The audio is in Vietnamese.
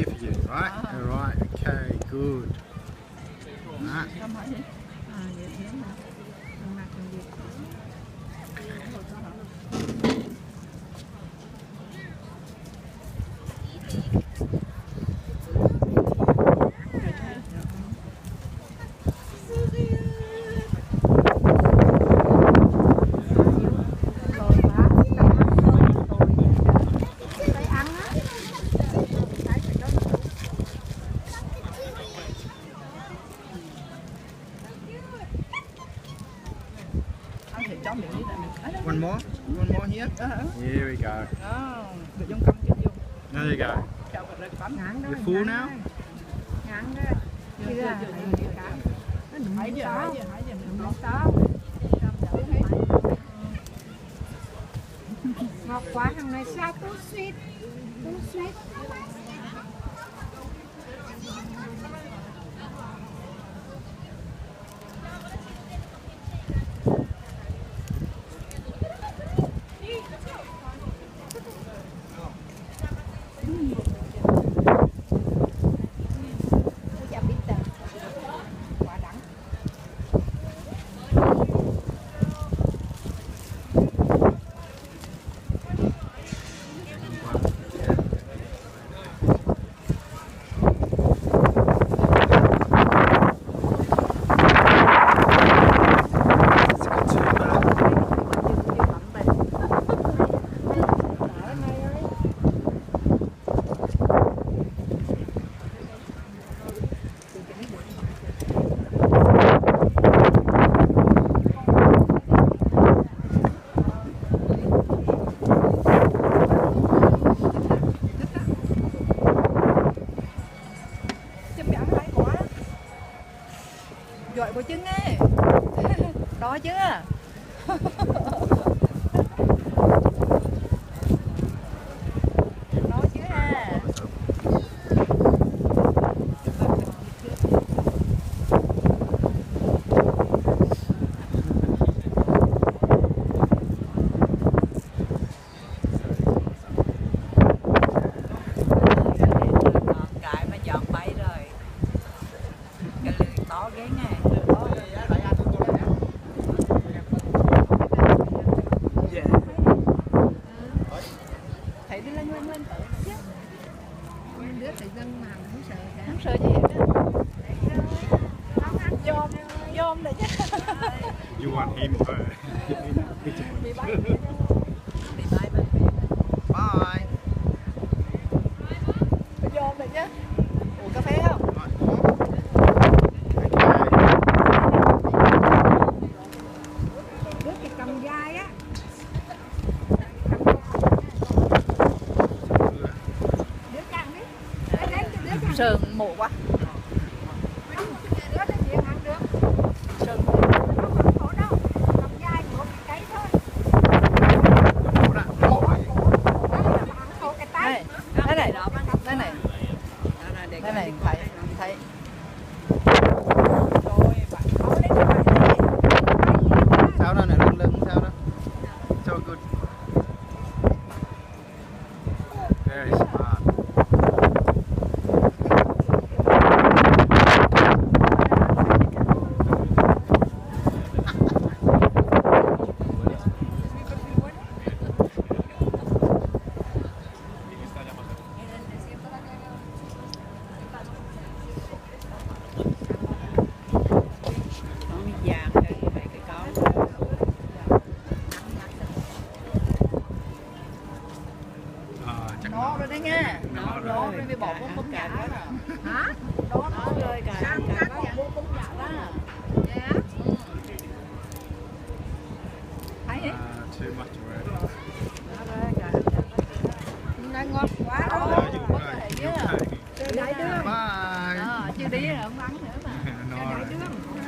here for you, right? Alright, okay, good. Đó. One more here. Here we go. There you go. You're full now. Ngọt quá, thằng này sao too sweet. Dội bộ trứng ấy. Đó chứ. Đó chứ ha. Cái mà giọt bay rồi. Cái lưỡi to ghê nghe. Thấy đi lên nguyên tử chứ. Nguyên đứa thì dân mà không sợ cả. Không sợ chứ hiểu đó. Dôm đấy chứ. You want him to... Bị bay. Bye. Dôm đấy chứ. Uống cà phê không? Đứa thì cầm dai á. Đứa căng đi. Đứa căng. Sườn mổ quá. Đứa thì ăn được. Sườn Không khổ đâu. Cầm dai của cái thôi. Khổ cái tay. Đây này. Đây này. Đây này thấy. Rồi bạn khó đấy các bạn ơi. Sao đó nè, lưng sao đó. So good. Very smart. Nó rồi đấy nha. Nó rồi bị bỏ vô cống nhà đó. Hả? Nó rồi cả bỏ vô cống nhà đó. Dạ. Thấy hết. Too much already. Nó rồi cả. Này ngọt quá Yeah, đâu. you go. Đấy đưa. Bye. Chưa đi rồi không ăn.